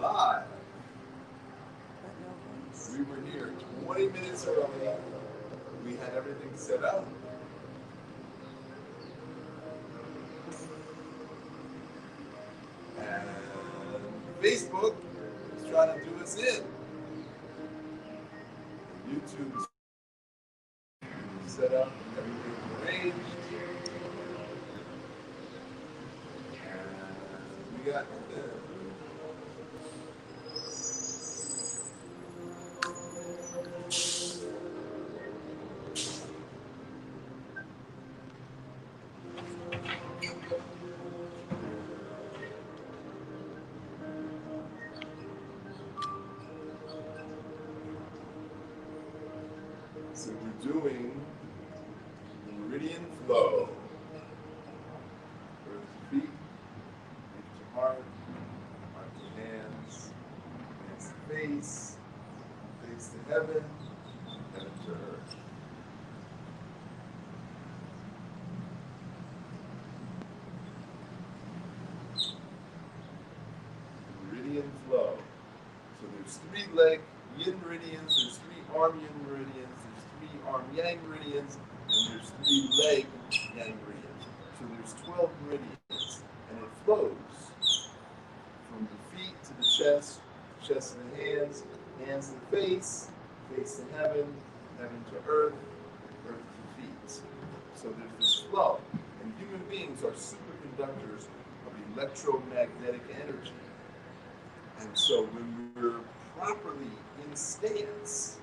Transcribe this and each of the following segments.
live. We were here 20 minutes early. We had everything set up. And Facebook is trying to do us in. YouTube is set up, everything arranged. And we got so we're doing meridian flow. Earth to feet, feet to heart, heart to hands, hands to face, face to heaven, heaven to earth. Meridian flow. So there's 3 leg yin meridians, there's 3 arm yin meridians, there's 3 arm yang meridians, and there's 3 leg yang meridians. So there's 12 meridians, and it flows from the feet to the chest, chest to the hands, hands to the face, face to heaven, heaven to earth, earth to feet. So there's this flow, and human beings are superconductors of electromagnetic energy. And so when we're properly in stance,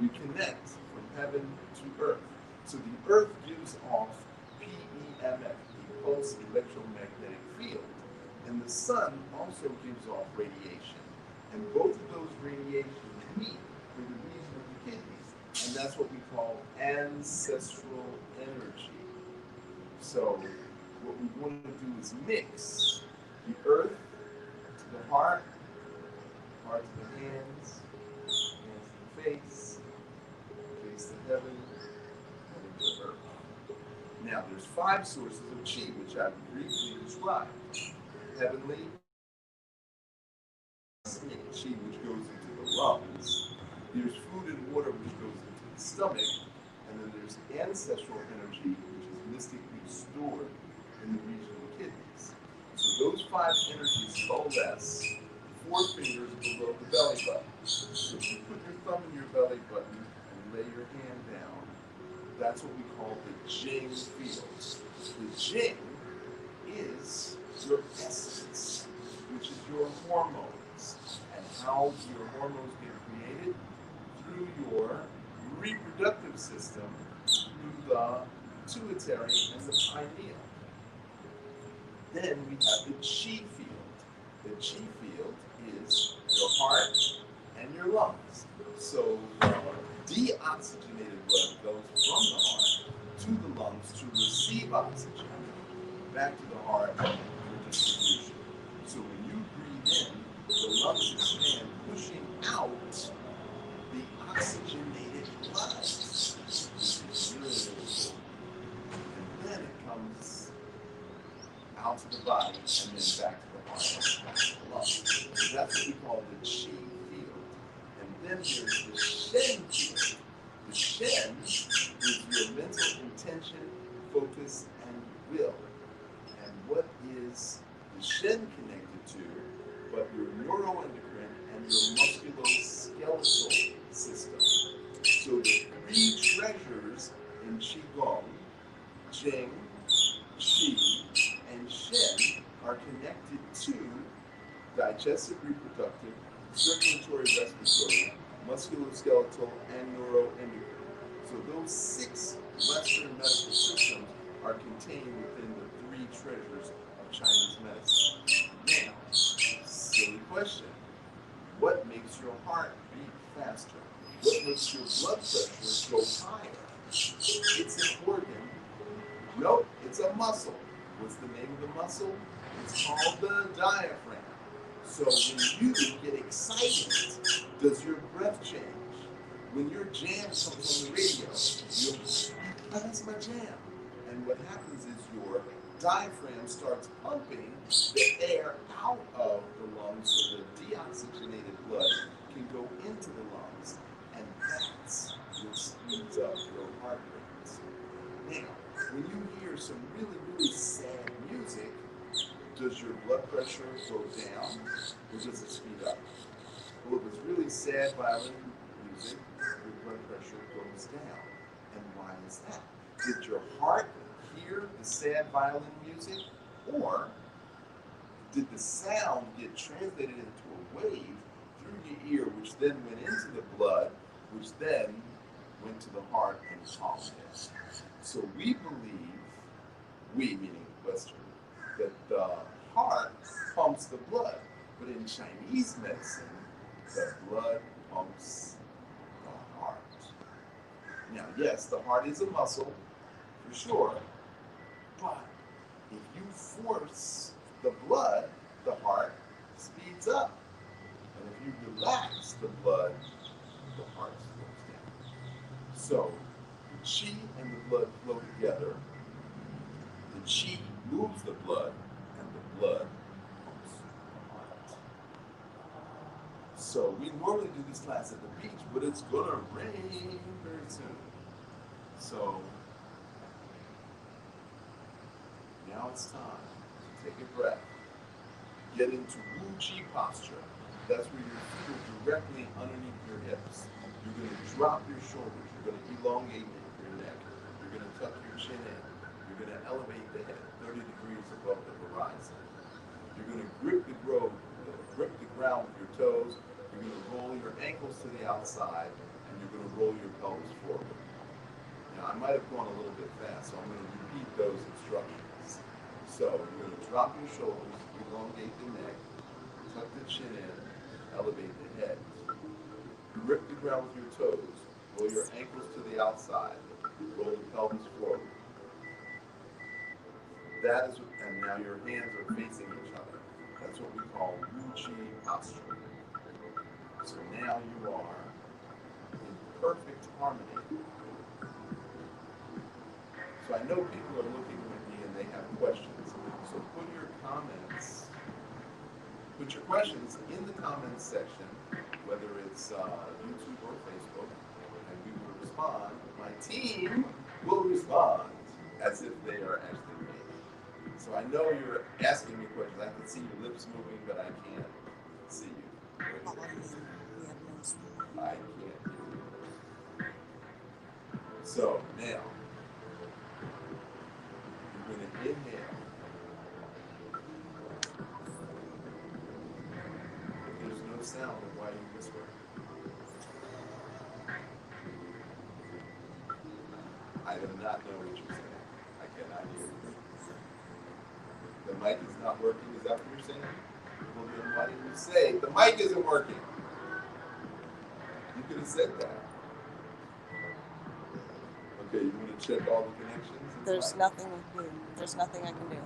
we connect from heaven to earth. So the earth gives off PEMF, the pulse electromagnetic field, and the sun also gives off radiation. And both of those radiations meet in the region of the kidneys, and that's what we call ancestral energy. So what we want to do is mix the earth to the heart, heart to the hands, hands to the face, face to heaven, heaven to earth. Now there's 5 sources of Qi, which I've briefly described. Heavenly Qi, which goes into the lungs. There's food and water, which goes into the stomach. And then there's ancestral energy, which is mystically stored in the region of the kidneys. So those 5 energies coalesce 4 fingers below the belly button. So if you put your thumb in your belly button and lay your hand down, that's what we call the Jing field. The Jing is your essence, which is your hormones. And how your hormones get created? Through your reproductive system, through the pituitary and the pineal. Then we have the Qi field. The Qi field is your heart and your lungs. So deoxygenated blood goes from the heart to the lungs to receive oxygen, back to the heart for distribution. So when you breathe in, the lungs expand, pushing out the oxygenated blood, which is really cool. And then it comes out to the body and then back to the heart, back to the lungs. So that's what we call the Qi field. And then there's the Shen field. The Shen is your mental intention, focus, and will. And what is the Shen connected to but your neuroendocrine and your musculoskeletal system? So the 3 treasures in Qigong, Jing, Qi, and Shen, are connected to digestive, reproductive, circulatory, respiratory, musculoskeletal, and neuroendocrine. So those 6 Western medical systems are contained within the 3 treasures of Chinese medicine. Now, silly question. What makes your heart beat faster? What makes your blood pressure go higher? It's an organ. Nope, it's a muscle. What's the name of the muscle? It's called the diaphragm. So when you get excited, does your breath change? When your jam comes on the radio, you'll, oh, that's my jam. And what happens is your diaphragm starts pumping the air out of the lungs, so the does your blood pressure go down or does it speed up? Well, if it's really sad violin music, your blood pressure goes down. And why is that? Did your heart hear the sad violin music, or did the sound get translated into a wave through your ear, which then went into the blood, which then went to the heart and calmed it? So we believe, we meaning Western, that the heart pumps the blood. But in Chinese medicine, the blood pumps the heart. Now, yes, the heart is a muscle, for sure, but if you force the blood, the heart speeds up. And if you relax the blood, the heart slows down. So, the qi and the blood flow together. The qi moves the blood, and the blood pumps the heart. So, we normally do this class at the beach, but it's gonna rain very soon. So, now it's time to take a breath. Get into Wu Qi posture. That's where your feet are directly underneath your hips. You're going to drop your shoulders. You're going to elongate your neck. You're going to tuck your chin in. You're going to elevate the head 30 degrees above the horizon. You're going to grip the ground with your toes. You're going to roll your ankles to the outside, and you're going to roll your pelvis forward. Now, I might have gone a little bit fast, so I'm going to repeat those instructions. So, you're going to drop your shoulders, elongate the neck, tuck the chin in, elevate the head. Grip the ground with your toes, roll your ankles to the outside, roll the pelvis forward. That is, and now your hands are facing each other. That's what we call Wu Qi posture. So now you are in perfect harmony. So I know people are looking at me and they have questions. So put your questions in the comments section, whether it's YouTube or Facebook, and we will respond. My team will respond as if they are actually me. So I know you're asking me questions. I can see your lips moving, but I can't see you. I can't hear you. So now, you're going to inhale. There's no sound of why you whisper. I do not know what you're saying. I cannot hear you. The mic is not working. Is that what you're saying? Well, then why didn't you say the mic isn't working? You could have said that. Okay, you want to check all the connections? There's nothing to do. There's nothing I can do.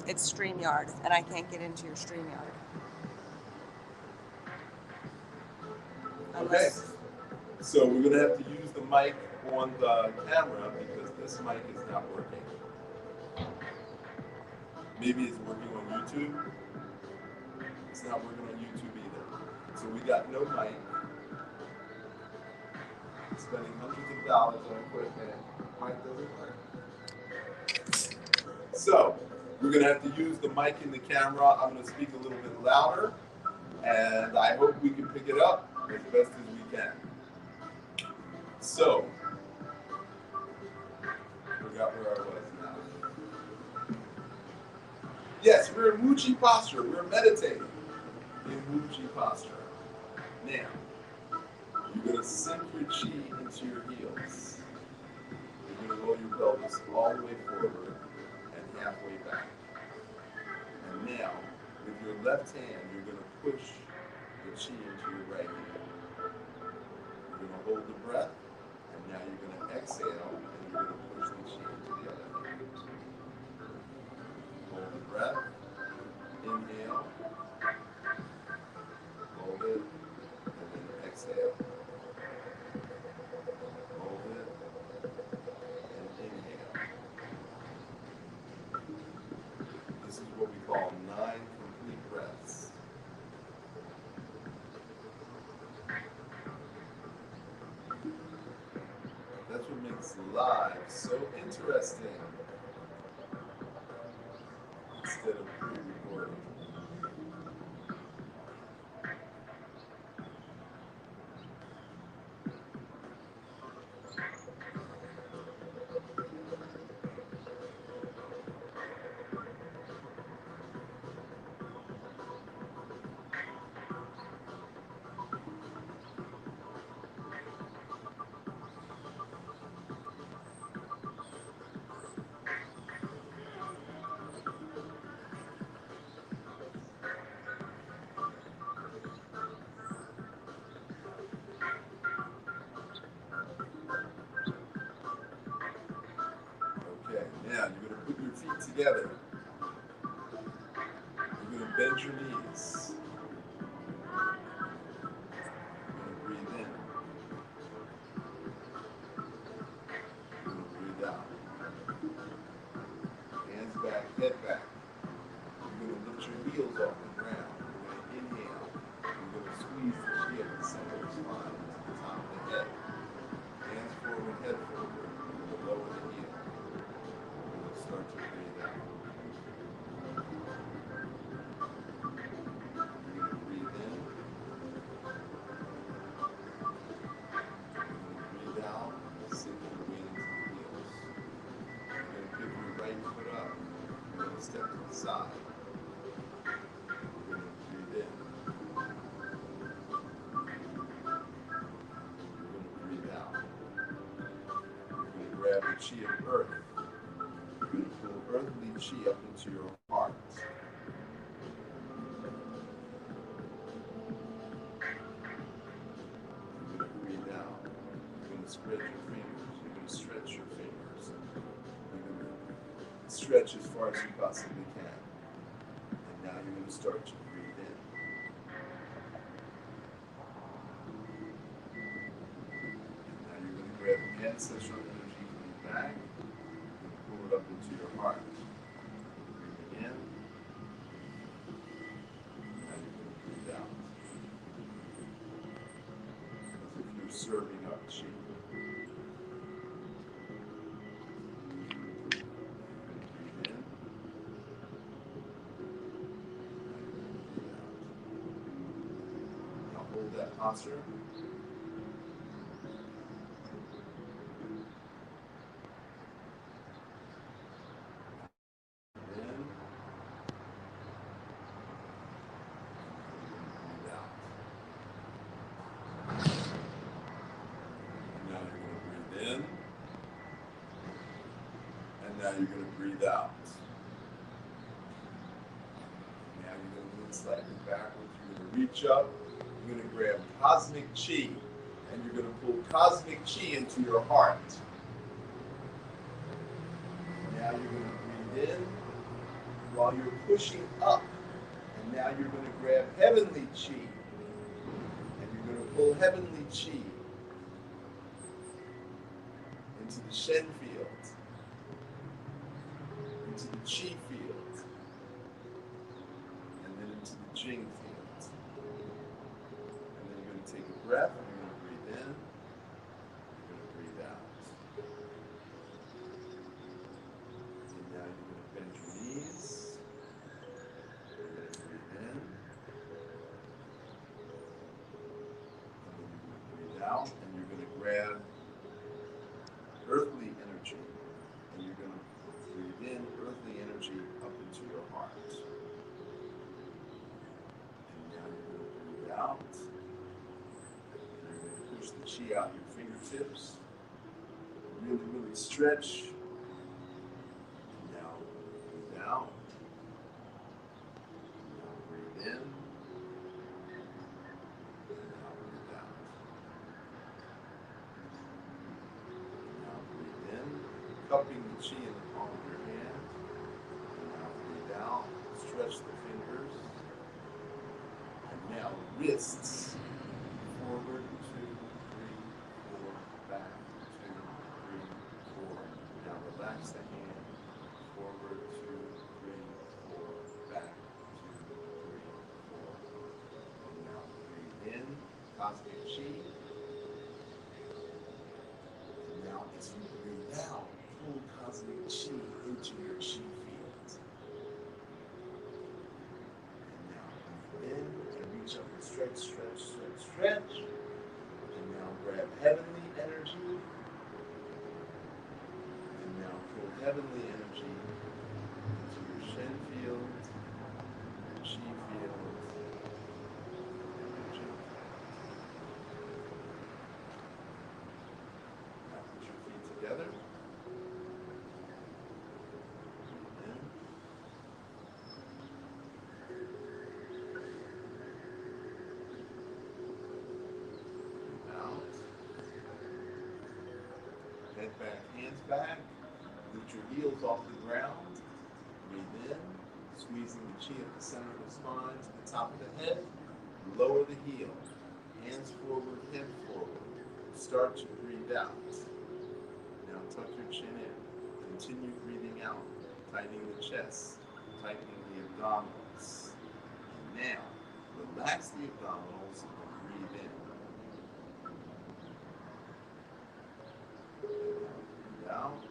It's StreamYard, and I can't get into your StreamYard. Okay, so we're going to have to use the mic on the camera because this mic is not working. Maybe it's working on YouTube. It's not working on YouTube either. So we got no mic. Spending hundreds of dollars on equipment. Mic doesn't work. So we're going to have to use the mic in the camera. I'm going to speak a little bit louder, and I hope we can pick it up as best as we can. So, forgot where I was now. Yes, we're in Wu Qi posture. We're meditating in Wu Qi posture. Now, you're going to sink your qi into your heels. You're going to roll your pelvis all the way forward and halfway back. And now, with your left hand, you're going to push the qi into your right hand. You're going to hold the breath, and now you're going to exhale, and you're going to push the qi into the other hand. Hold the breath, inhale, hold it, and then exhale. Hold it, and inhale. This is what we call 9 complete breaths. That's what makes life so interesting. Instead of Pre-recording. Okay, now you're going to put your feet together. You're going to bend your knees. You're going to breathe in. You're going to breathe out. Hands back, head back. You're going to lift your heels off the ground. You're going to inhale. You're going to squeeze the chi at the center of the spine to the top of the head. Hands forward, head forward. You're going to lower the heel. You're going to start to breathe out. You're going to breathe in. Breathe out, sink your weight into the heels. You're going to pick your right foot up. You're going to step to the side. You're going to breathe in. You're going to breathe out. You're going to grab the chi of earth. You're going to pull earthly chi up into your heart. You're going to breathe out. You're going to spread your fingers. You're going to stretch your fingers. You're going to stretch as far as you possibly can. And now you're going to start to breathe in. And now you're going to grab ancestral energy from the back and pull it up into your heart. Breathing in. Now you're going to breathe out. As if you're serving up chi. Breathe in. Now hold that posture. In. Breathe out. Now you're going to breathe in. And now you're going to breathe out. Now you're going to move slightly backwards. You're going to reach up. You're going to grab cosmic chi. And you're going to pull cosmic chi into your heart. Now you're going to breathe in while you're pushing up. And now you're going to grab heavenly chi. And you're going to pull heavenly chi into the Shen field, into the Qi field, and then into the Jing field. And then you're going to take a breath, you're going to breathe in, you're going to breathe out. And now you're going to bend your knees, you're going to breathe in, and then you're going to breathe out, and you're going to grab earthly energy, and you're going to breathe in earthly energy up into your heart. And now you're going to breathe out, and you're going to push the chi out your fingertips. Really, really stretch. And now breathe out. And now breathe in. And now breathe out. Now breathe in, cupping the chi in the palm of your hand. And now breathe out, stretch the fingers. And now wrists. Forward, 2, 3, 4, back, 2, 3, 4. Now relax the hand. Forward, 2, 3, 4, back, 2, 3, 4. And now breathe in, cosmic chi. Now, as you breathe out, pull cosmic chi into your chi field. stretch, stretch, stretch, stretch. And now grab heavenly energy. And now pull heavenly energy into your Shen field, your Qi field, and your Jing field. Now put your feet together. Breathe in. Breathe out. Head back, hands back. Lift your heels off the ground. Breathe in, squeezing the chi at the center of the spine to the top of the head. Lower the heel. Hands forward, head forward. Start to breathe out. Now tuck your chin in. Continue breathing out, tightening the chest, tightening the abdominals. And now, relax the abdominals and breathe in. Breathe out.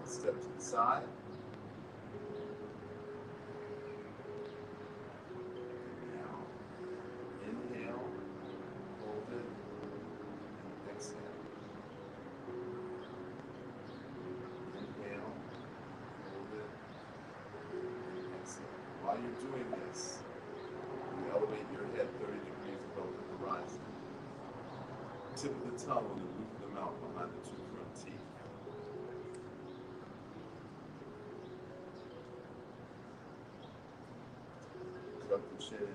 Step to the side. Now, inhale, hold it, and exhale. Inhale, hold it, and exhale. While you're doing this, you elevate your head 30 degrees above the horizon. Tip of the tongue on the roof of the mouth behind the two front teeth. Tuck the chin in.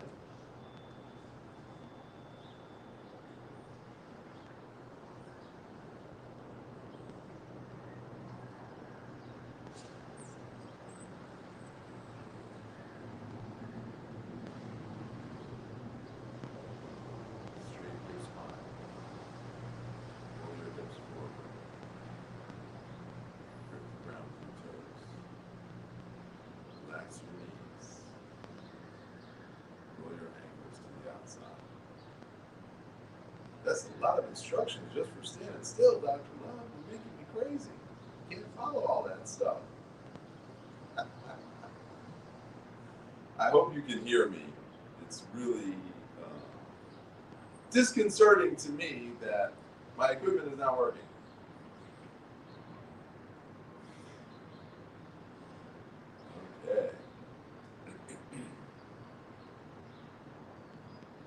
Straighten your spine. Roll your hips forward. Grip the ground with your toes. Relax your knees. Roll your ankles to the outside. That's a lot of instructions just for standing still, Dr. Love. You're making me crazy. Can't follow all that stuff. I hope you can hear me. It's really disconcerting to me that my equipment is not working. Okay.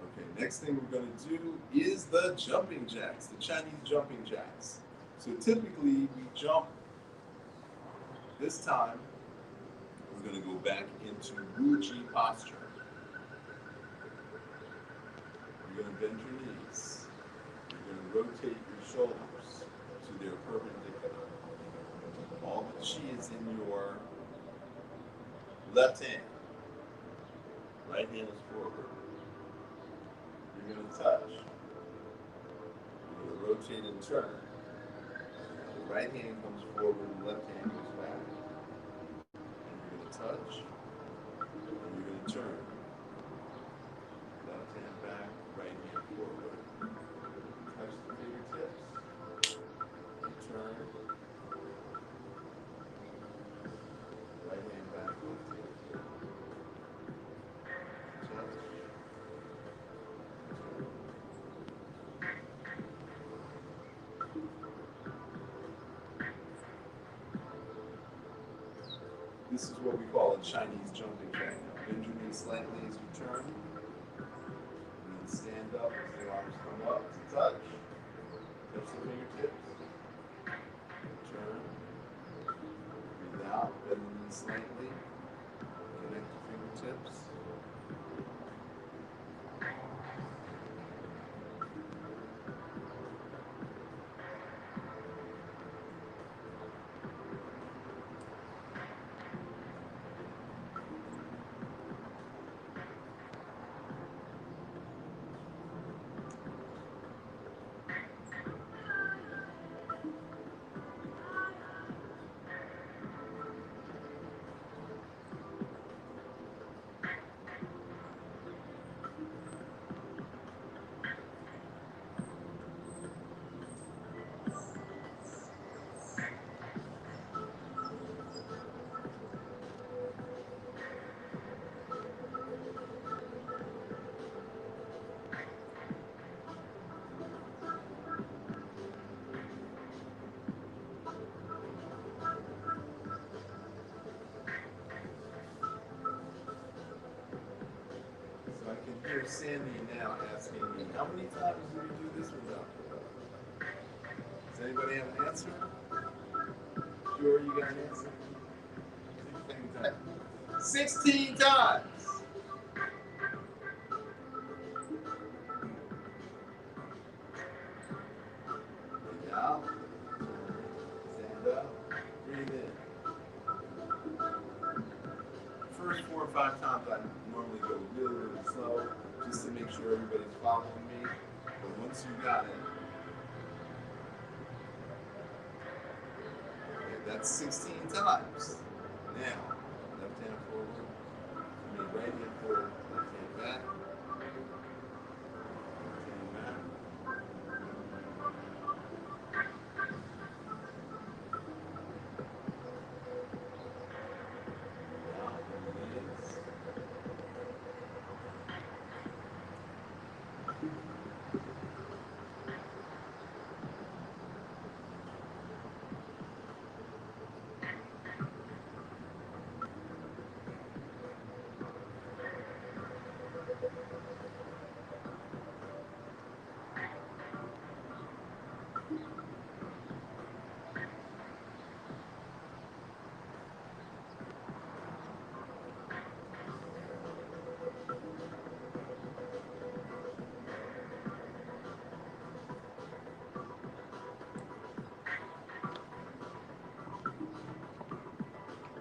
Okay, next thing we're going to do is the jumping jacks, the Chinese jumping jacks. So typically we jump. This time we're going to go back into Wu-Ji posture. You're going to bend your knees. You're going to rotate your shoulders so they're perpendicular. All the chi is in your left hand. Right hand is forward. You're going to touch. You're going to rotate and turn. The right hand comes forward and the left hand goes back. And you're going to touch. And you're going to turn. Left hand back, right hand forward. Touch the fingertips. And turn. Right hand back, left hand forward. Touch. This is what we call a Chinese jumping jack. Bend your knees slightly as you turn. And then stand up as the arms come up to touch. Touch the fingertips. Turn. Breathe out. Bend the knees slightly. Connect the fingertips. hear Sandy now asking me, how many times do we do this without? Does anybody have an answer? Sure, you got an answer? 16 times. Breathe out. Stand up. Breathe in. First 4 or 5 times I normally go really, really slow just to make sure everybody's following me. But once you got it, okay, that's 16 times. Now, left hand forward. I mean, right hand forward, left hand back. Left hand back.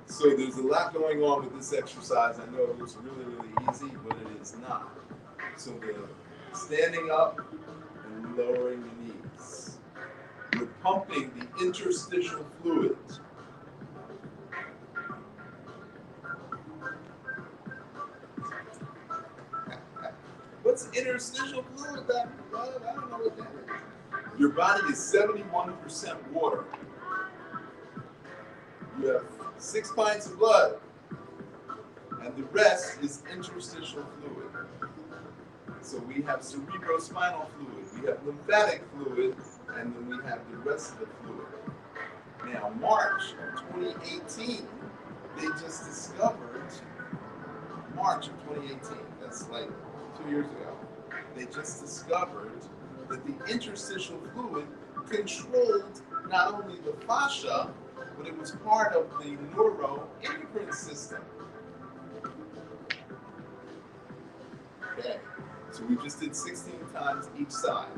So there's a lot going on with this exercise. I know it looks really, really easy, but it is not. So the standing up and lowering the knees. We're pumping the interstitial fluid. What's interstitial fluid? I don't know what that is. Your body is 71% water. You have 6 pints of blood, and the rest is interstitial fluid. So we have cerebrospinal fluid, we have lymphatic fluid, and then we have the rest of the fluid. Now, March of 2018, they just discovered, March of 2018, that's like 2 years ago, they just discovered that the interstitial fluid controlled not only the fascia, but it was part of the neuroendocrine system. Okay, so we just did 16 times each side.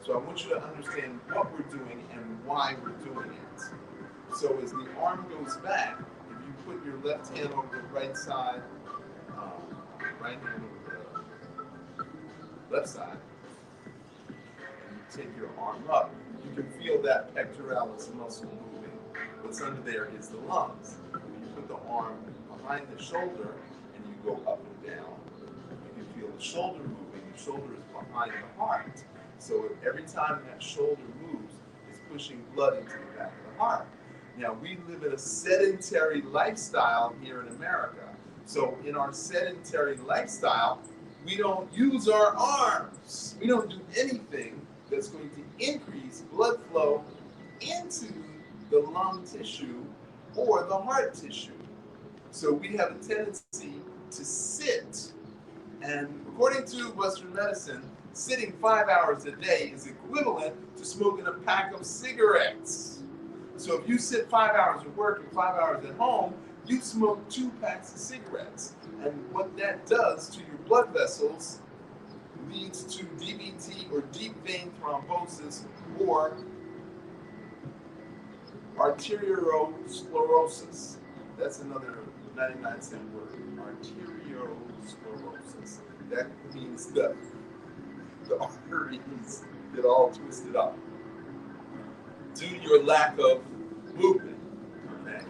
So I want you to understand what we're doing and why we're doing it. So as the arm goes back, if you put your left hand over the right side, right hand over the left side, and you take your arm up, you can feel that pectoralis muscle moving. What's under there is the lungs. When you put the arm behind the shoulder and you go up and down, you can feel the shoulder moving. The shoulder is behind the heart. So every time that shoulder moves, it's pushing blood into the back of the heart. Now, we live in a sedentary lifestyle here in America. So in our sedentary lifestyle, we don't use our arms. We don't do anything that's going to increase blood flow into the lung tissue or the heart tissue. So we have a tendency to sit, and according to Western medicine, sitting 5 hours a day is equivalent to smoking a pack of cigarettes. So if you sit 5 hours at work and 5 hours at home, you smoke 2 packs of cigarettes. And what that does to your blood vessels leads to DVT or deep vein thrombosis or arteriosclerosis. That's another 99-cent word. Arteriosclerosis. That means the arteries get all twisted up due to your lack of movement. Okay.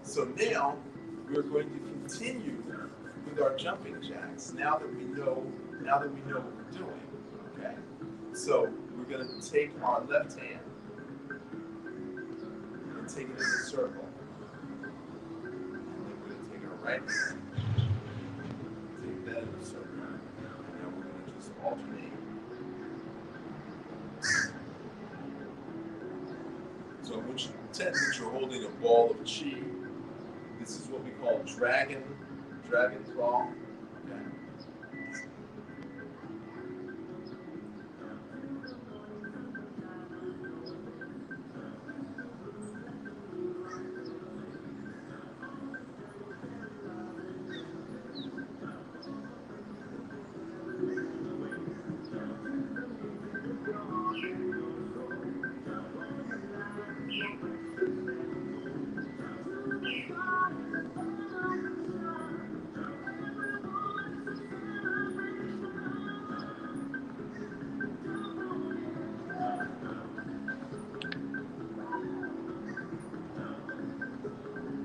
So now we're going to continue with our jumping jacks. Now that we know what we're doing. Okay. So we're going to take our left hand. Take it in a circle. And then we're going to take our right hand, take that in a circle. And now we're going to just alternate. So I want you to pretend that you're holding a ball of Qi. This is what we call dragon claw. Okay.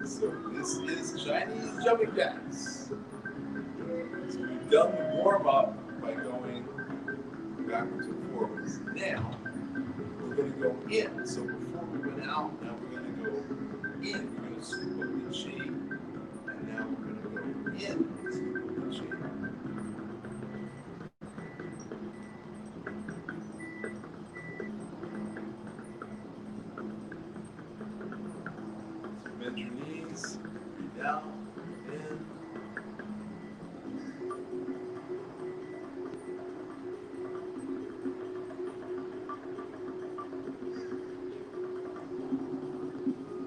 So this is Chinese jumping jacks. So we've done the warm up by going backwards and forwards. Now we're going to go in. So before we went out, now we're going to go in. We're going to scoop up the chi, and now we're going to go in. Scoop up the chi. So bend your knees, breathe out, in.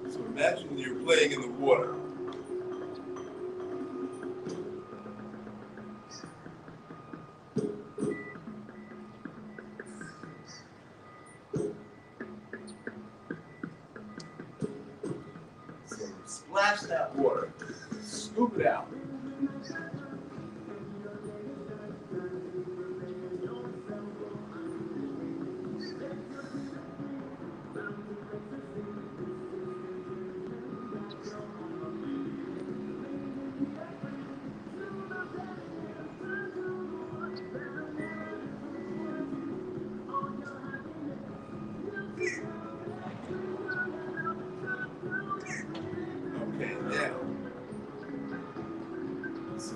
So imagine you're playing in the water. So splash that water, scoop it out. Okay,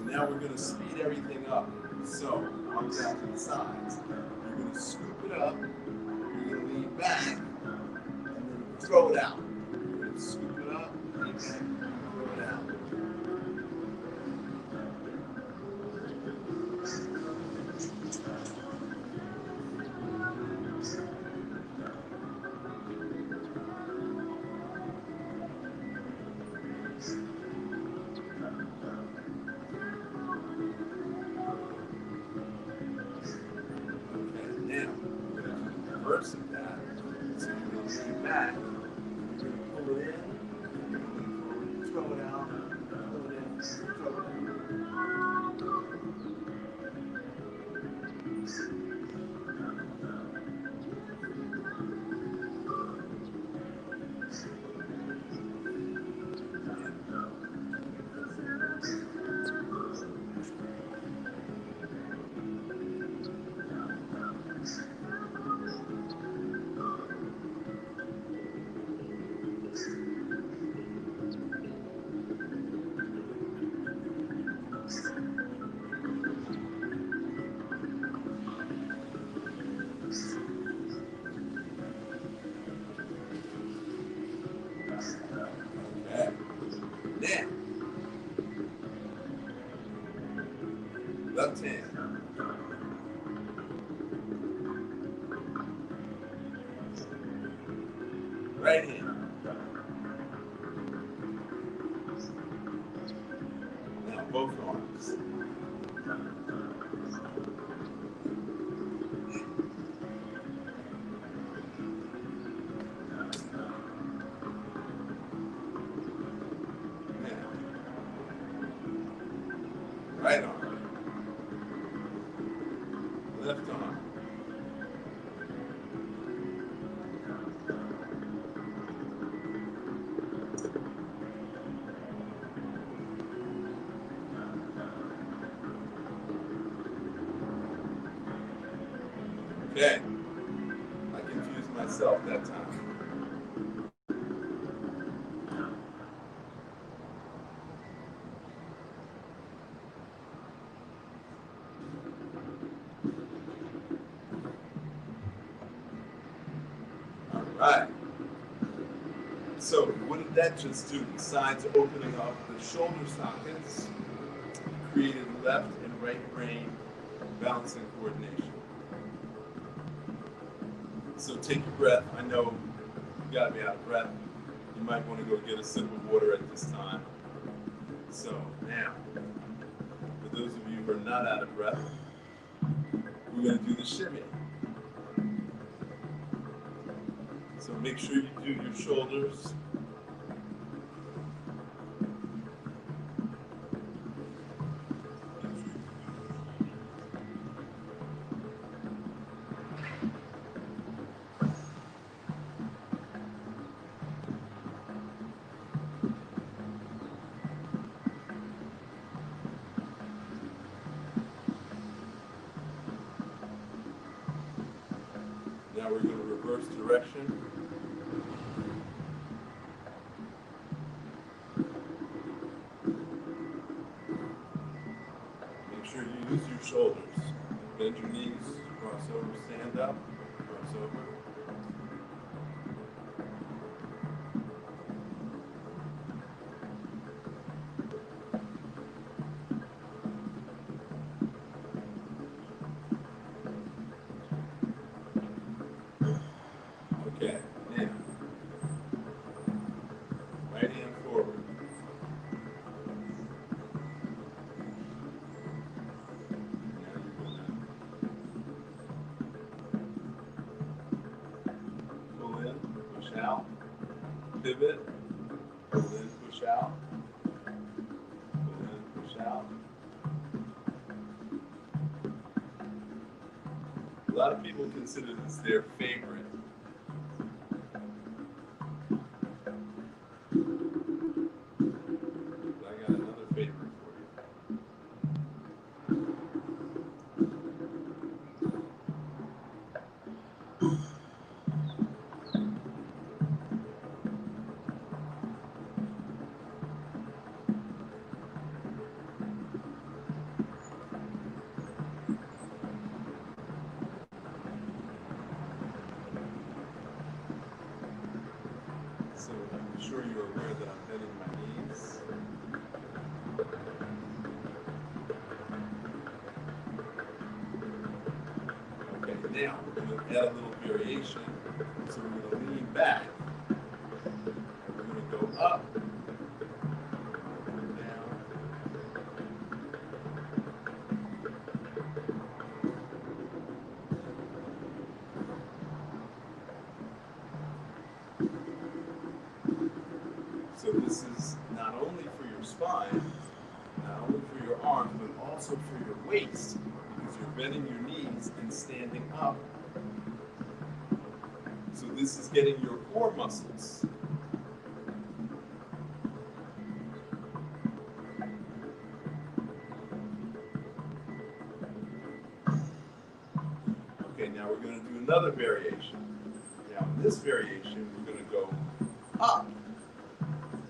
now we're going to speed everything up. So, arms out to the sides. You're going to scoop it up, you're going to lean back, and then throw it out. You're going to scoop it up, lean back, throw it out. Now, we're going to do the reverse of that. So you're going to lean back, you're going to pull it in, you're going to lean forward, throw it out, pull it in, throw it out. Okay. Now, left hand. Right hand. Now both arms. Now, right arm. Left arm. Okay. I confused myself that time. All right. So what did that just do? Besides opening up the shoulder sockets, created left and right brain balance and coordination. So take your breath. I know you gotta be out of breath. You might want to go get a sip of water at this time. So now, for those of you who are not out of breath, we're gonna do the shimmy. So make sure you do your shoulders. reverse direction. Make sure you use your shoulders. Bend your knees, cross over, stand up, cross over. Okay, now, right hand forward. Now you're going to pull in, push out, pivot, pull in, push out, pull in, push out. A lot of people consider this their favorite. I got another favorite for you. So I'm sure you're aware that I'm bending my knees. Okay, now we're going to add a little variation. So we're going to lean back. And we're going to go up, down. So this is not only for your spine, not only for your arms, but also for your waist, because you're bending your knees and standing up. So this is getting your core muscles. Okay, now we're going to do another variation. Now in this variation, we're going to go up,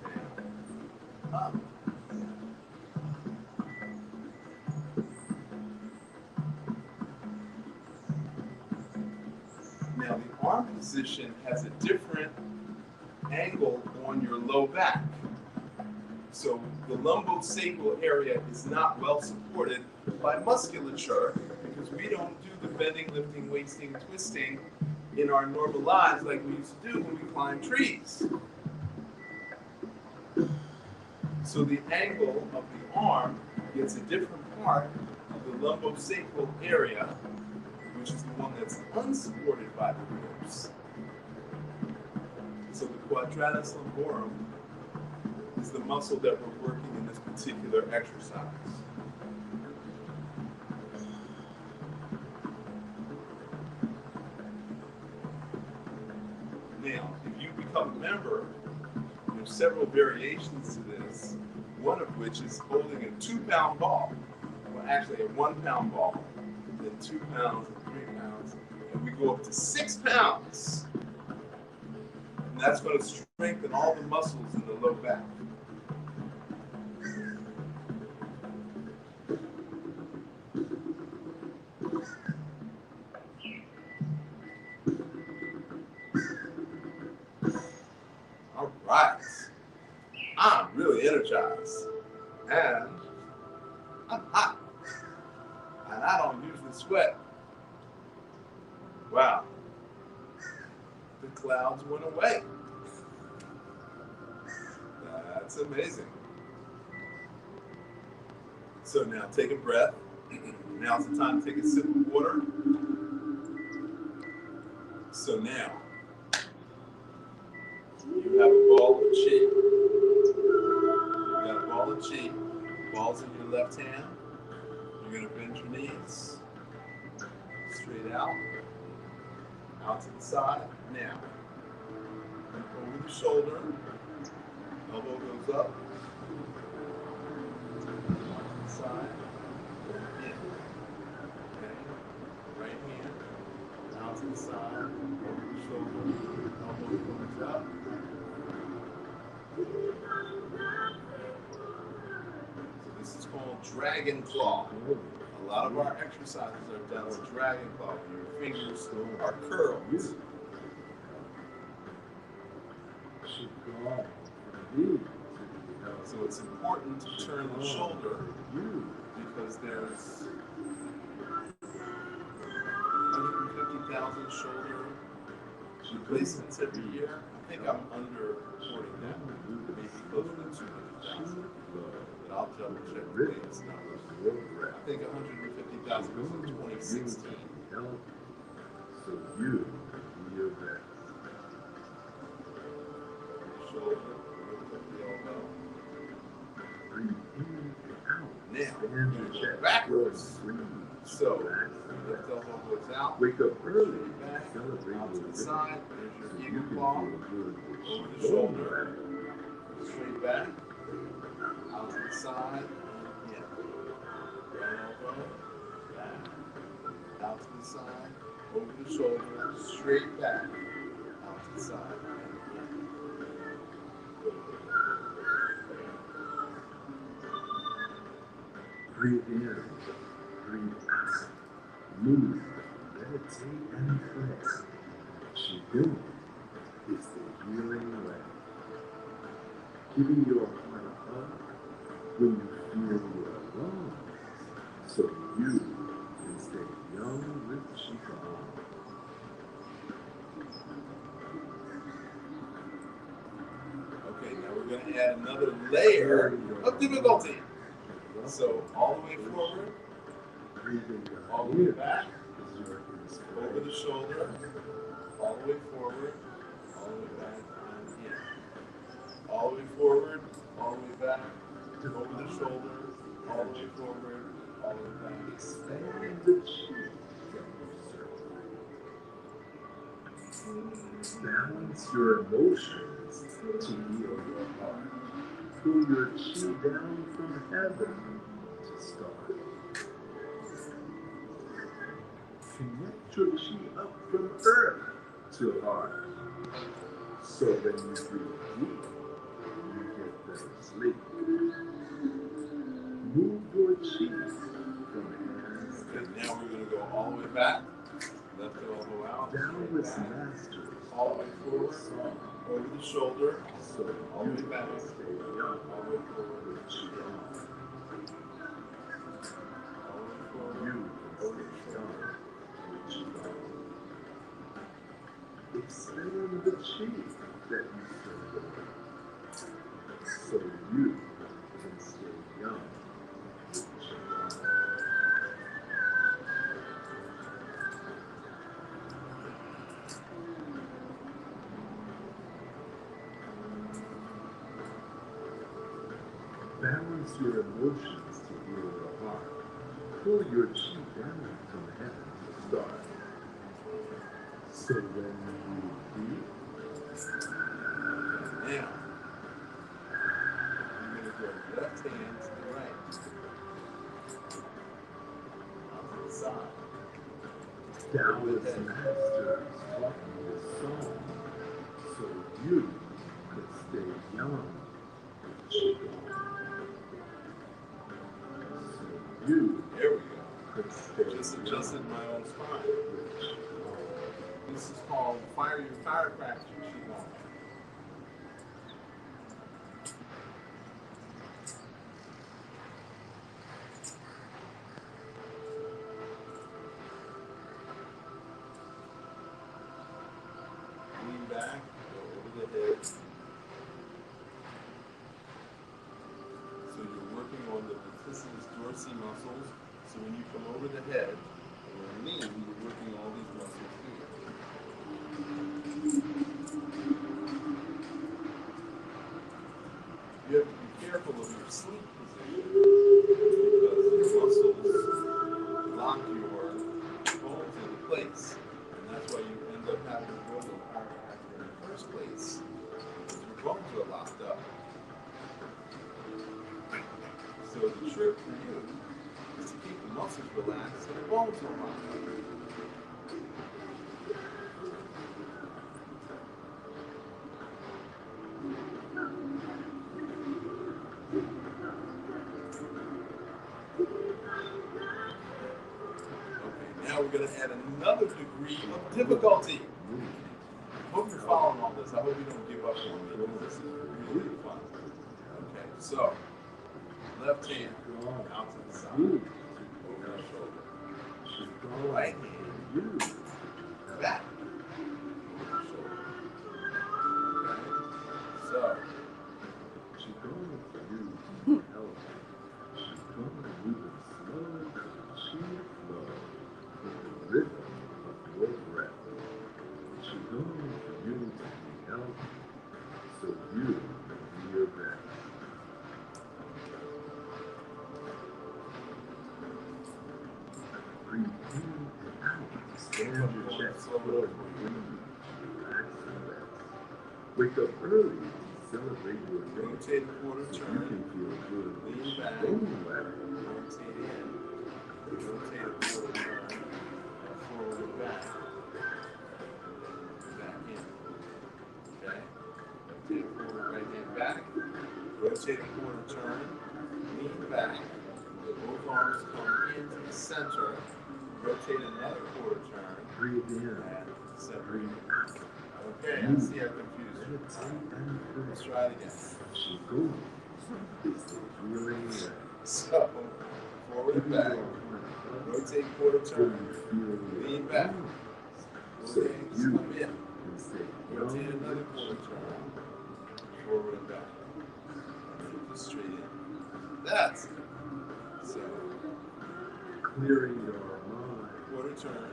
down, up. Now the arm position has a different angle on your low back. So the lumbosacral area is not well supported by musculature because we don't do the bending, lifting, wasting, twisting in our normal lives like we used to do when we climb trees. So the angle of the arm gets a different part of the lumbosacral area, which is the one that's unsupported by the ribs. So the quadratus lumborum is the muscle that we're working in this particular exercise. Now, if you become a member, there's several variations to this, one of which is holding a 2-pound ball. Well, actually a 1-pound ball, then 2 pounds and 3 pounds, and we go up to 6 pounds. And that's going to strengthen all the muscles in the low back. All right. I'm really energized. And I'm hot. And I don't usually sweat. Wow. The clouds went away. That's amazing. So now take a breath. Now's the time to take a sip of water. So now, you have a ball of Qi. You got a ball of Qi. Ball's in your left hand. You're going to bend your knees. Straight out. Out to the side. Now, over the shoulder. Elbow goes up. Out to the side. In. Okay. Right hand. Out to the side. Over the shoulder, elbow comes up. So this is called Dragon Claw. A lot of our exercises are done with Dragon Claw. Your fingers are curled. So it's important to turn the shoulder because there's 150,000 shoulder replacements every year. I think I'm under-reporting that, maybe closer to 200,000. But I'll double check the latest numbers. I think 150,000 was in 2016. So you do your best. Shoulder, lift up the elbow. Breathe in and out. Now, Stand we're your going to go chest. backwards. Breathe. So, left elbow goes out. Wake up early. Straight back, Celebrate out to your the side. There's your victory. eagle claw. Over the shoulder. Straight back. Out to the side. And in. Right elbow. Back. Out to the side. Over the shoulder. Straight back. Out to the side. And in. Breathe in. Breathe out. Move. Meditate and flex. Qigong is the healing way. Giving your heart a hug when you feel you are alone, so you can stay young with Qigong. Okay, now we're going to add another layer of difficulty. So, all the way forward, Breathing all the way in back, is your over the shoulder, all the way forward, all the way back, and in. All the way forward, all the way back, over the shoulder, all the way forward, all the way back. Expand the chi from your circle. Balance your emotions to heal your heart. Pull your chi down from heaven to start. Connect your chi up from earth to heart. So when you breathe deep, you get better sleep. Move your chi from hands Okay, now we're going to go all the way back, left elbow out, downwards straight back, masters. all the way forward, over the shoulder, So all the way back, stay young. all the way forward, With Qigong, all the way forward, you over can the stay shoulder. young with Qigong. Expand the chi that you serve, so you can stay young with Qigong. Balance your emotions to heal your heart. Pull your chi down from head to start. So when you breathe, Now, you're going to go left hand to the right, out to the side. downwards masters walking the song, so you could stay young with Qigong. So you There we go. could stay Just young adjusted my own spine. with Qigong. This is called Fire Your Chiropractor Qigong. Lean back, go over the head. So you're working on the latissimus dorsi muscles. So when you come over the head and lean, you're working all these muscles here. You have to be careful of your sleep position because your muscles lock your bones into place. And that's why you end up having to go to a chiropractor in the first place, because your bones are locked up. So the trick for you is to keep the muscles relaxed and the bones are locked up. Now we're going to add another degree of difficulty. Hope you're following all this. I hope you don't give up on me because this is really fun. Okay, so left hand out to the side, over the shoulder. Right hand back, over the shoulder. Okay, so She's going to use help. She's going to move it slow, she flow with the rhythm of your breath. She's going to use help so you can do your best. Breathe in and out. Stand your chest forward. Relax and rest. Wake up early and celebrate your day. rotate a quarter You turn, can feel good. lean back, Don't let it. rotate in, rotate a quarter turn, forward and back, back in. Okay? Rotate forward, right hand back, rotate a quarter turn, lean back, both arms come into the center, rotate another quarter turn, Breathe in. and center. Breathe out. Okay, I see how confused you Meditate are. and Let's pray. try it again. She's going. It's the healing way. So, forward and back, rotate quarter turn, lean back, So both hands you come in, can say, rotate another quarter turn, forward and back. Keep this straight in. That's it. So, clearing your mind. quarter turn,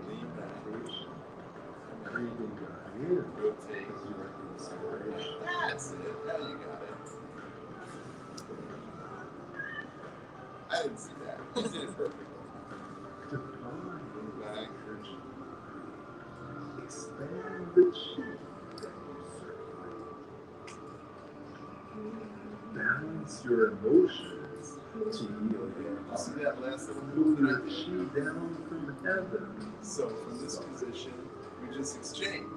lean back, Breathing in. rotate. That's it. Now you got it. I didn't see that. You did it perfectly. Define Lean back. expand the chi that you circulate. Balance your emotions to heal your You see heart. that last little Pull move your that I did? chi down from heaven. So from this position, we just exchange.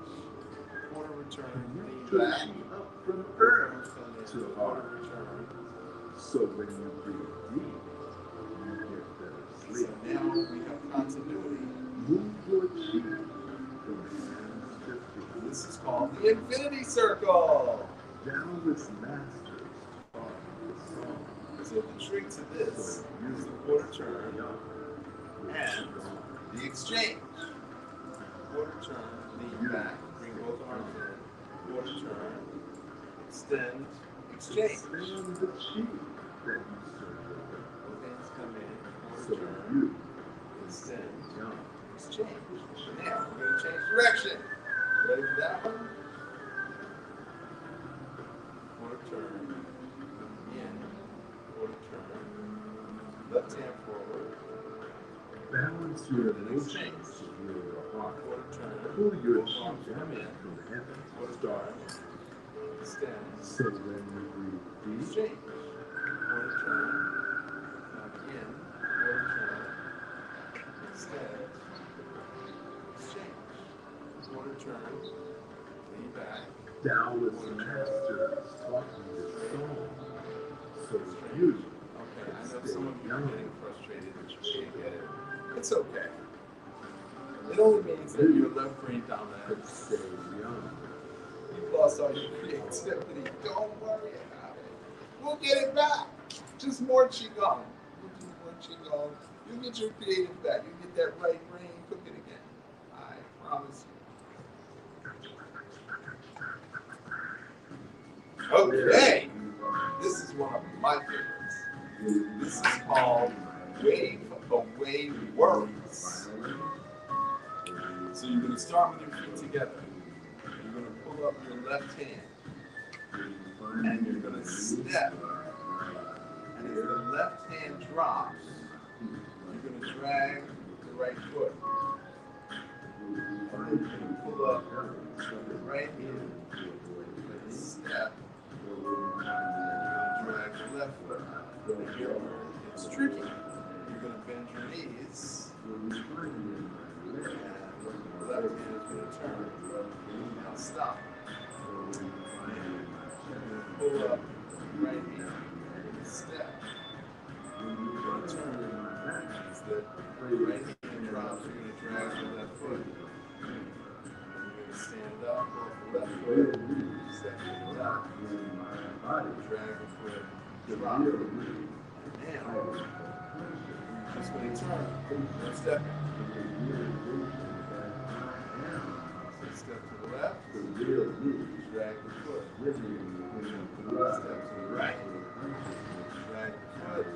Quarter return, lean Lift your back. chi up from Quarter earth to to quarter heart. return. So when you breathe deep, you get better So sleep. now we have continuity. Move your chi from hands to feet. This is called the infinity circle. Taoist masters taught the song. So the trick to this is the quarter turn and the exchange. Quarter turn, lean back, bring both arms in. Quarter turn, extend, exchange. Expand the chi that you circulate. Both hands come in. So Quarter turn, you extend, young. exchange. Now we're going to change direction. Ready for that one? Quarter turn, in, quarter turn, left hand forward, Balance your Then emotions exchange. to heal your heart. quarter turn, Pull your both chi arms down come in, from heaven to quarter start. turn, extend, So when you breathe deep, exchange, quarter turn, come in, quarter turn, extend, exchange, quarter turn, lean back, Taoist masters taught you the song. So you Okay, I know some of you are getting frustrated that you can't get it. It's okay. It only means that your left brain could dominant. stay young. You've lost all your creativity. Don't worry about it. We'll get it back. Just more Qigong. We'll do more Qigong. You'll get your creative back. You'll get that right brain cooking again. I promise you. Okay. This is one of my favorites. This is called Wave Away Worries. So you're going to start with your feet together. You're going to pull up your left hand. And you're going to step. And as the left hand drops, you're going to drag the right foot. And then you're going to pull up the right hand. And step. And you're going to drag the left foot. And here it's tricky. You're going to bend your knees. And the left hand is going to turn. Now stop. Pull up right hand. Step. You're going to turn. As the right hand drops, you're going body. Drag the foot, The drop. real And me. now, I am you're just going to turn. One step. the realization that I am So step to the left. the real me. Drag the foot. Living in the Step to the right. Drag the foot.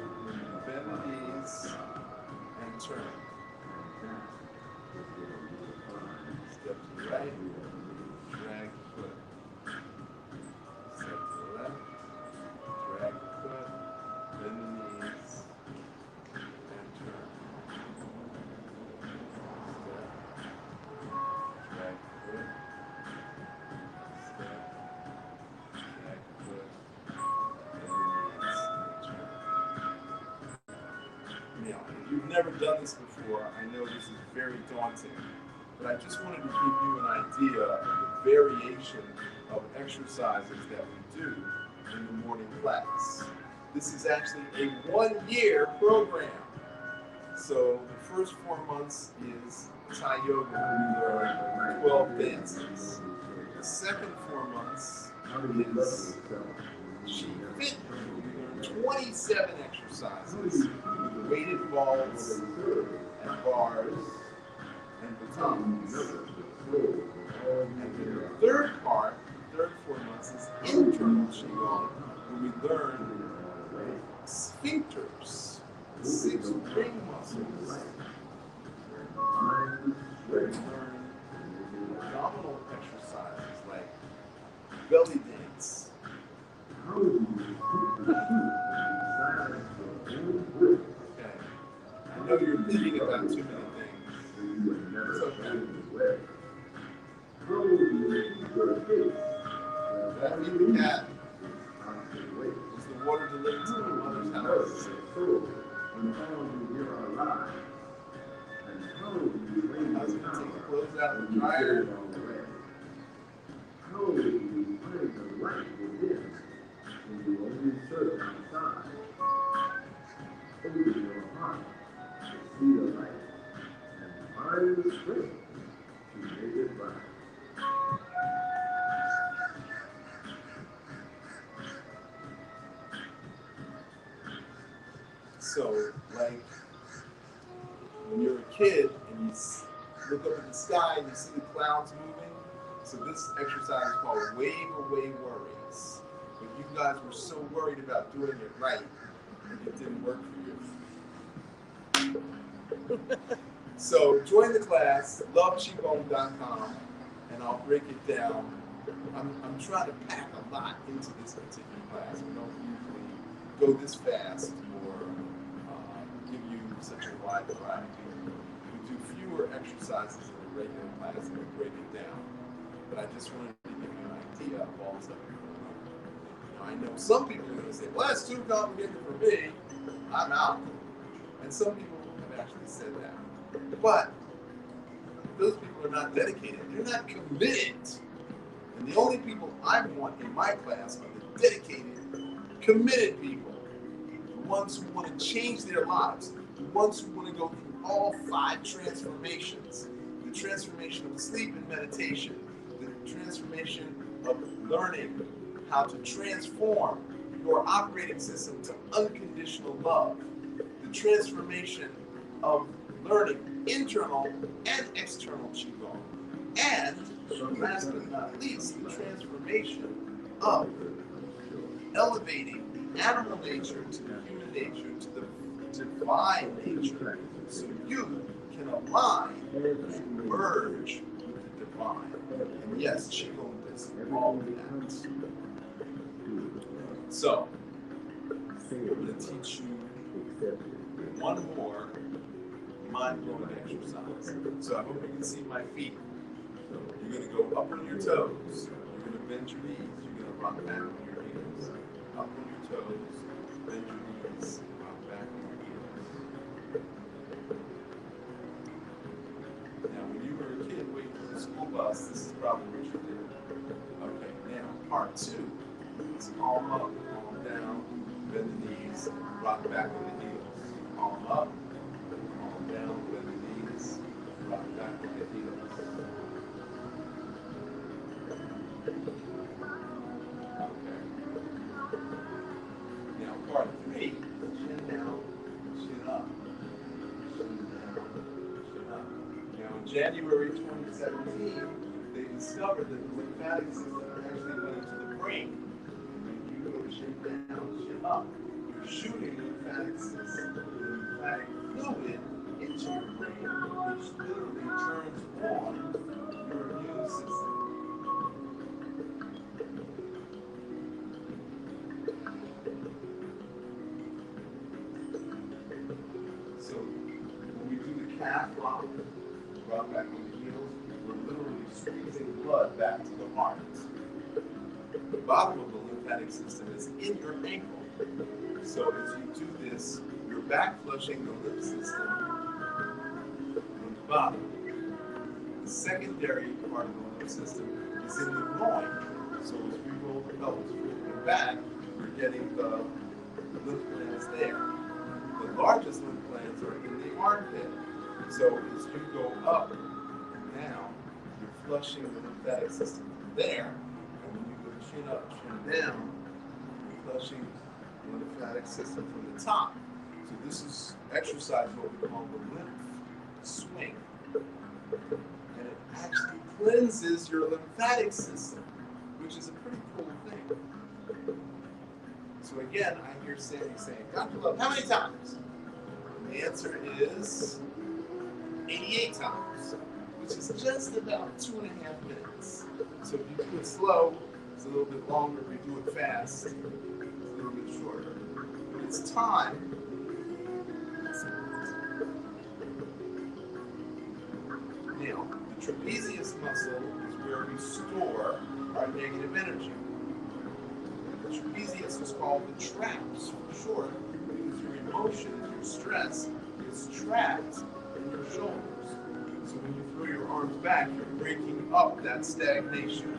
Bend the knees. And turn. Step to the right. Drag the foot. Step to the left. Drag the foot. Bend the knees. And turn. Step. Drag the foot. Step. Drag the foot. Bend the knees. And turn. Now, if you've never done this before, I know this is very daunting, but I just wanted to give you an idea of the variation of exercises that we do in the morning class. This is actually a one-year program. So the first 4 months is TaiYoga, where we learn 12 dances. The second 4 months is Qi, where we learn 27 exercises with weighted balls and bars and batons. And then the third part, the third 4 months is internal Qigong, where we learn sphincters, the 6 ring muscles. Where we learn abdominal exercises like belly dance. Okay. I know you're thinking about too many things. It's okay. That feed the cat. Was the water delivered to my mother's house? My husband take the clothes out of the dryer. How do you find the light within when you only search outside? Open your heart to see the light and find the strength to make it bright. So, like when you're a kid and you look up at the sky and you see the clouds moving, so this exercise is called Wave Away Worries. But you guys were so worried about doing it right, it didn't work for you. So join the class, loveqigong.com, and I'll break it down. I'm trying to pack a lot into this particular class. We don't usually go this fast or give you such a wide variety. We do fewer exercises in a regular class and we break it down. But I just wanted to give you an idea of all the stuff we're going on. Now, I know some people are going to say, well, that's too complicated for me. I'm out. And some people have actually said that. But those people are not dedicated. They're not committed. And the only people I want in my class are the dedicated, committed people. The ones who want to change their lives. The ones who want to go through all 5 transformations. The transformation of sleep and meditation. The transformation of learning how to transform your operating system to unconditional love. The transformation of learning internal and external Qigong. And last but not least, the transformation of elevating the animal nature to the human nature to the divine nature so you can align and merge with the divine. And yes, Qigong does all of that. So, I'm going to teach you one more mind-blowing exercise. So I hope you can see my feet. You're going to go up on your toes. You're going to bend your knees. You're going to rock back on your heels. Up on your toes. Bend your knees. Rock back on your heels. Now, when you were a kid waiting for the school bus, this is probably what you did. Okay, now, part 2 is palm up, palm down, bend the knees, rock back on the heels. Palm up, palm down, bend the knees, rock back on the heels. Okay. January 2017, they discovered that the lymphatic system actually went into the brain. When you go chin down, chin up, you're shooting the lymphatic system, the lymphatic fluid into your brain, which literally turns on your immune system. So when we do the calf rock back on the heels, we're literally squeezing blood back to the heart. The bottom of the lymphatic system is in your ankle. So as you do this, you're back flushing the lymph system from the bottom. The secondary part of the lymph system is in the groin. So as we roll the pelvis forward and back, we're getting the lymph glands there. The largest lymph glands are in the armpit. So as you go up and down, you're flushing the lymphatic system from there. And when you go chin up, chin down, you're flushing the lymphatic system from the top. So this is exercise what we call the lymph swing. And it actually cleanses your lymphatic system, which is a pretty cool thing. So again, I hear Sandy saying, Dr. Love, how many times? And the answer is 88 times, which is just about 2.5 minutes. So if you do it slow, it's a little bit longer. If you do it fast, it's a little bit shorter. But it's time. Now, the trapezius muscle is where we store our negative energy. The trapezius is called the traps for short because your emotions, your stress, is trapped in your shoulders. So when you throw your arms back, you're breaking up that stagnation.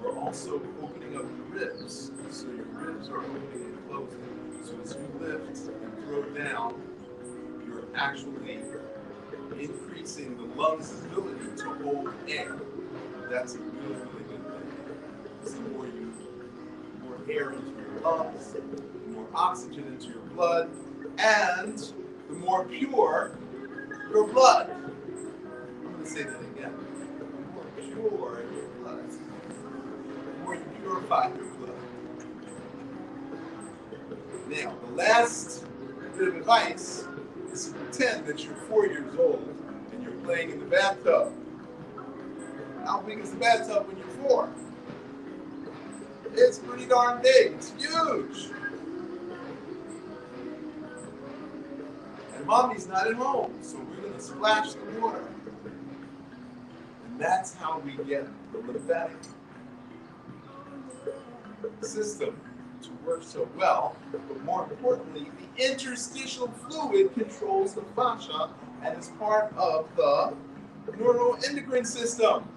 We're also opening up the ribs. So your ribs are opening and closing. So as you lift and throw down, you're actually increasing the lungs' ability to hold air. That's a really, really good thing. Because the more air into your lungs, the more oxygen into your blood, and the more pure your blood. I'm going to say that again. The more pure your blood, the more you purify your blood. Now, the last bit of advice is to pretend that you're 4 years old and you're playing in the bathtub. How big is the bathtub when you're 4? It's pretty darn big. It's huge. And mommy's not at home, so we're going to splash the water. And that's how we get the lymphatic system to work so well. But more importantly, the interstitial fluid controls the fascia and is part of the neuroendocrine system.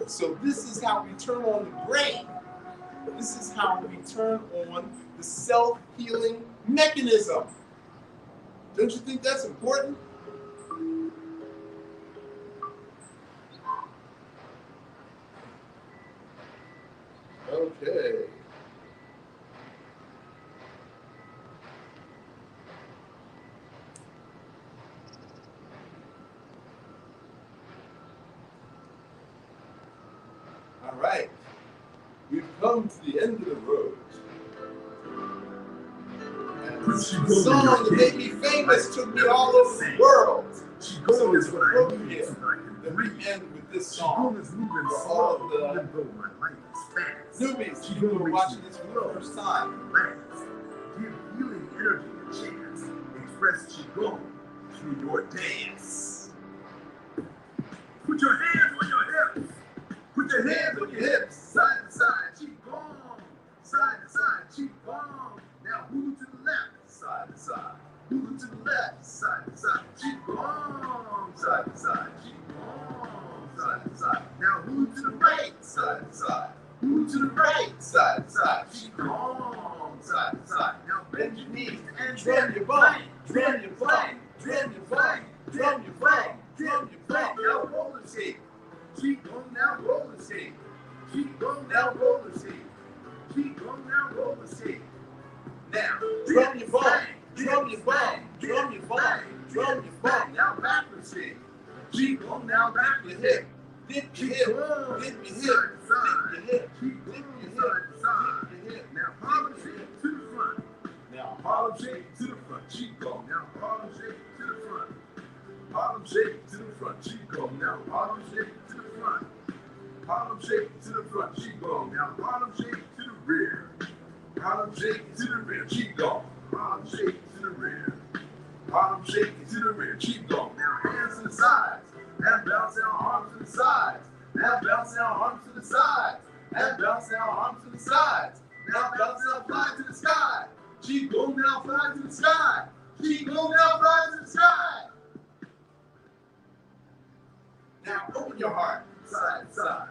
So this is how we turn on the brain. This is how we turn on the self-healing mechanism. Don't you think that's important? Okay. All right. We've come to the end of the road. And the song that made me famous took me all over the world. So it's appropriate that we end with this song for all of the newbies, people who are watching this for the first time. Give healing energy a chance. Express Qigong through your dance. Put your hands on your hips. Put your hands on your hips. Side to side, Qigong. Side to side, Qigong. Now move to the left, side to side. Move to the left, side to side, Qigong. Side to side, Qigong. Side to side. Now move to the right, side to side. Move to the right, side to side, Qigong. Side to side. Now bend your knees and drum your bum. Drum your bum. Drum your bum. Drum your bum. Drum your bum. Now roller skate. Qigong, now roller skate. Qigong, now roller skate. Dip your hip. Qigong. Dip your Side hip. to side. Dip your hip. Qigong. Dip your hip. Side to side. Dip your hip. Now Harlem shake to the front. Now Harlem shake to the front. Qigong. Now Harlem shake to the front. Harlem shake to the front. Qigong. Now Harlem shake to the front. Harlem shake to the front. Qigong. Now Harlem shake to the rear. Harlem shake to the rear. Qigong. Harlem shake to the rear. Harlem shake to the rear. Qigong. Now hands to the sides. And bounce down arms to the sides. And bounce down arms to the sides. And bounce down arms to the sides. Now bounce down, fly to the sky. Qigong now, fly to the sky. Qigong now, fly to the sky. Now open your heart, side to side.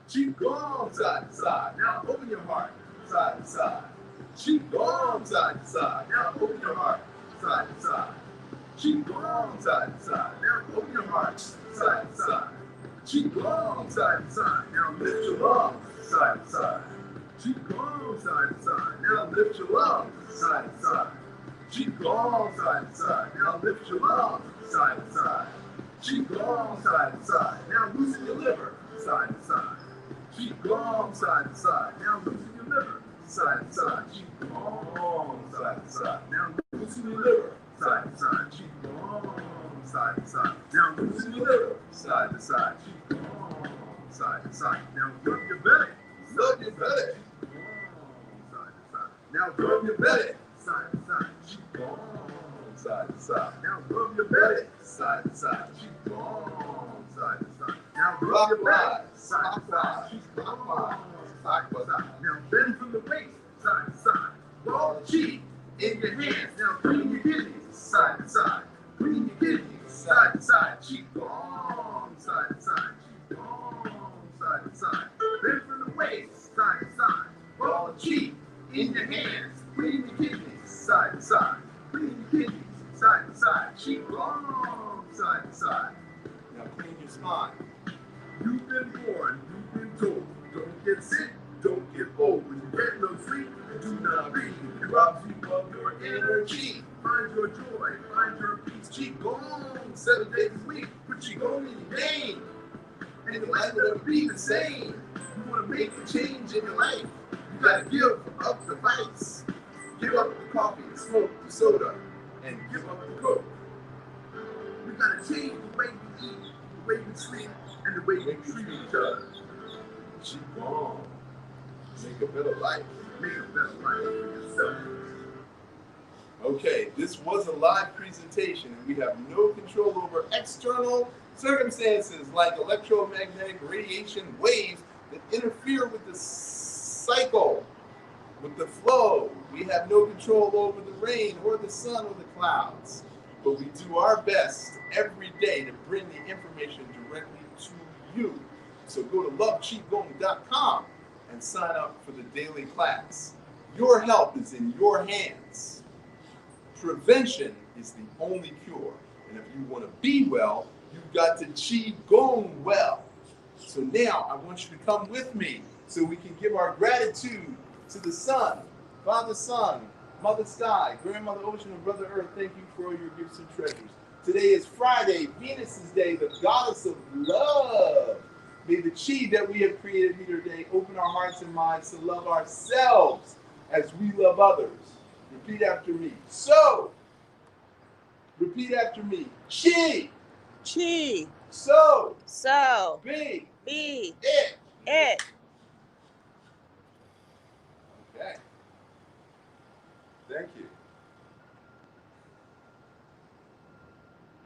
Qigong, side to side. Now open your heart, side to side. Qigong, side to side. Now open your heart, side to side. Qigong, side to side. Now open your heart, side to side. Qigong, side to side. Now lift your lungs, side to side. Qigong, side to side. Now lift your lungs, side to side. Qigong, side to side. Now lift your lungs, side to side. Qigong, side to side. Now loosen your liver, side to side. Qigong, side to side. Now loosen your liver, side to side. Qigong, side to side. Now loosen your liver, side to side. Qigong, side to side. Now loosen your liver, side to side. Qigong, side to side. Now rub your belly, rub your belly. Qigong, side to side. Now rub your belly, side to side. Qigong, side to side. Now rub your belly, side to side. Qigong, side to side. Now rub your belly, side to side. Qigong, side to side. Now bend from the waist, side to side. Ball the chi in your hands. Now bring your kidneys side to side. Bring your kidneys side to side. Qigong, side to side. Qigong, side to side. Bend from the waist, side to side. Ball the chi in your hands. Bring your kidneys side to side. Bring your kidneys side to side. Qigong, side to side. Now clean your spine. You've been born, you've been told. Don't get sick, don't get old. When you get no sleep, do not read. It robs you of your energy. Find your joy, find your peace. Qigong, 7 days a week. Put Qigong in your name. And your life will never be the same. You want to make a change in your life. You got to give up the vice. Give up the coffee, the smoke, the soda, and give up the coke. We got to change the way we eat, the way we sleep, and the way we treat each other. Qigong. Make a better life. Make a better life for yourself. Okay, this was a live presentation, and we have no control over external circumstances like electromagnetic radiation waves that interfere with the cycle, with the flow. We have no control over the rain or the sun or the clouds, but we do our best every day to bring the information directly to you. So go to loveqigong.com and sign up for the daily class. Your health is in your hands. Prevention is the only cure. And if you want to be well, you've got to Qigong well. So now I want you to come with me so we can give our gratitude to the sun, Father Sun, Mother Sky, Grandmother Ocean, and Brother Earth. Thank you for all your gifts and treasures. Today is Friday, Venus's day, the goddess of love. May the chi that we have created here today open our hearts and minds to love ourselves as we love others. Repeat after me. So, repeat after me. Chi. Chi. So. So. Be. Be. It. It. Okay. Thank you.